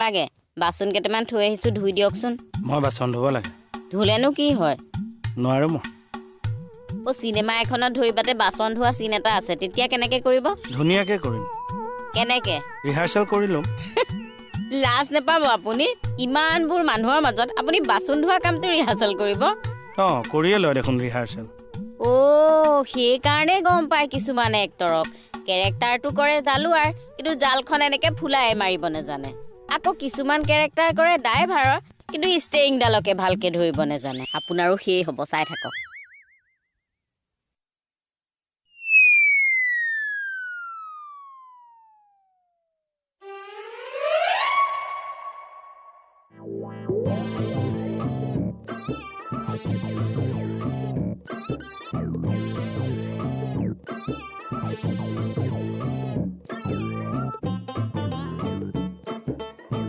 লাগে বাচন কেইটামান থৈ আহিছো ধুই দিয়কচোন মই বাচন ধুব লাগে ধুলেনো কি হয় নোৱাৰো মই চিনেমা এখনত ধৰিবাতে বাচন ধোৱা চিন এটা আছে তেতিয়া কেনেকে কৰিব ধুনীয়াকে কৰিম কেনেকে ৰিহাৰ্চেল কৰি ল'ম লাজ নেপাব আপুনি ইমানবোৰ মানুহৰ মাজত আপুনি বাচন ধোৱা কামটো ৰিহাৰ্চেল কৰিব কৰিয়ে লয় দেখোন ৰিহাৰ্চেল সেইকাৰণে গম পায় কিছুমান এক্টৰক কেৰেক্টাৰটো কৰে জালুৱাৰ কিন্তু জালখন এনেকে ফুলাই মাৰিব নাজানে আকৌ কিছুমান কেৰেক্টাৰ কৰে ড্ৰাইভাৰৰ কিন্তু ষ্টেৰিংডালকে ভালকে ধৰিব নাজানে আপোনাৰো সেই হ'ব চাই থাকক Wow.